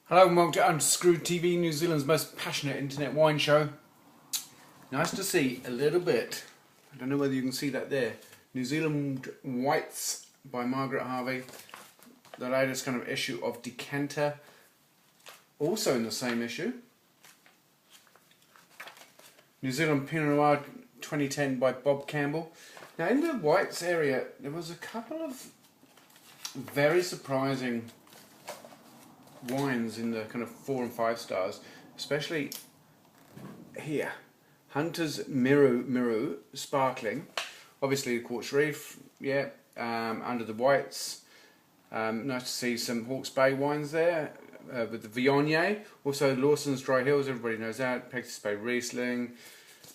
Hello and welcome to Unscrewed TV, New Zealand's most passionate internet wine show. Nice to see a little bit, I don't know whether you can see that there, New Zealand Whites by Margaret Harvey, the latest kind of issue of Decanter, also in the same issue. New Zealand Pinot Noir 2010 by Bob Campbell. Now in the Whites area there was a couple of very surprising wines in the kind of 4 and 5 stars, especially here. Hunter's Miru Sparkling, obviously the Quartz Reef, yeah, under the Whites. Nice to see some Hawke's Bay wines there with the Viognier. Also Lawson's Dry Hills, everybody knows that. Pegasus Bay Riesling.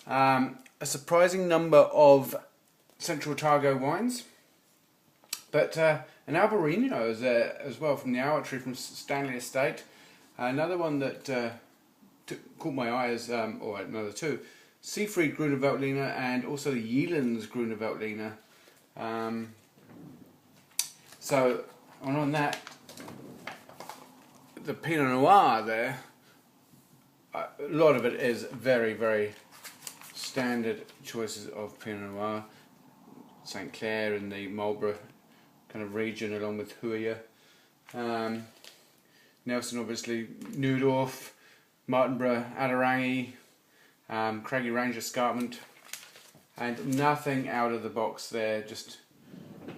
A surprising number of Central Otago wines. But an Albarino is there as well from the Hour Tree from Stanley Estate. Another one that caught my eye is, or another two, Seafried Gruner Veltliner and also the Zealand's Gruner Veltliner. So on that, the Pinot Noir there, a lot of it is very, very standard choices of Pinot Noir. St Clair and the Marlborough kind of region, along with Huia. Nelson, obviously, Newdorf, Martinborough, Adorangi, Craigie Range Escarpment, and nothing out of the box there, just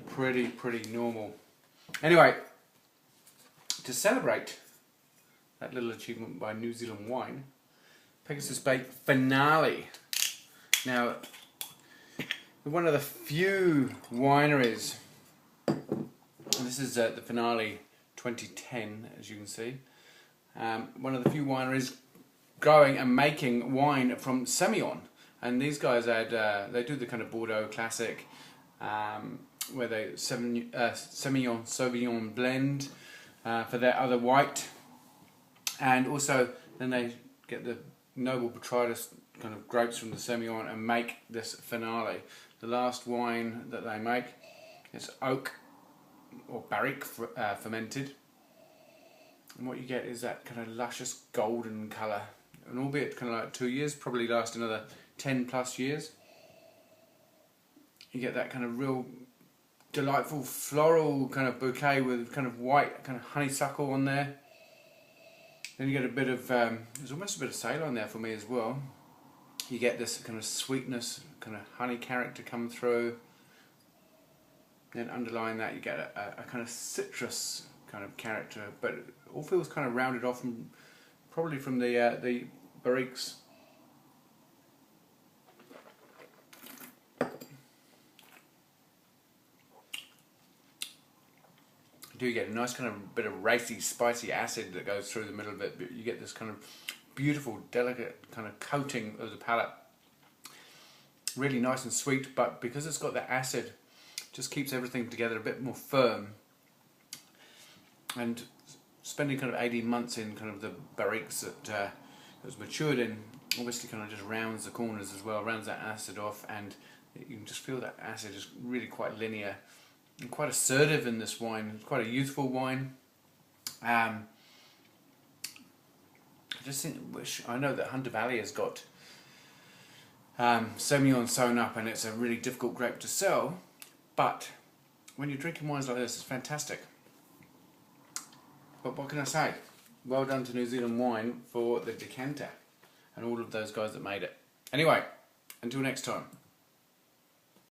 pretty normal. Anyway, to celebrate that little achievement by New Zealand Wine, Pegasus Bay Finale. Now, one of the few wineries, and this is the Finale 2010, as you can see, one of the few wineries growing and making wine from Semillon. And these guys had, they do the kind of Bordeaux classic, where they Semillon Sauvignon blend for their other white, and also then they get the noble botrytis kind of grapes from the Semillon and make this Finale. The last wine that they make is oak or barrique fermented, and what you get is that kind of luscious golden colour, and albeit kind of like 2 years, probably last another 10 plus years. You get that kind of real delightful floral kind of bouquet with kind of white kind of honeysuckle on there. Then you get a bit of, there's almost a bit of Ceylon there for me as well. You get this kind of sweetness, kind of honey character come through. Then underlying that you get a kind of citrus kind of character, but it all feels kind of rounded off from, probably from the barriques. You do get a nice kind of bit of racy, spicy acid that goes through the middle of it, but you get this kind of beautiful, delicate kind of coating of the palate. Really nice and sweet, but because it's got that acid, just keeps everything together a bit more firm. And spending kind of 18 months in kind of the barriques that it was matured in, obviously kind of just rounds the corners as well, rounds that acid off, and you can just feel that acid is really quite linear and quite assertive in this wine. It's quite a youthful wine. I just I know that Hunter Valley has got Semillon sewn up, and it's a really difficult grape to sell, but when you're drinking wines like this, it's fantastic. But what can I say? Well done to New Zealand Wine for the Decanter and all of those guys that made it. Anyway, until next time.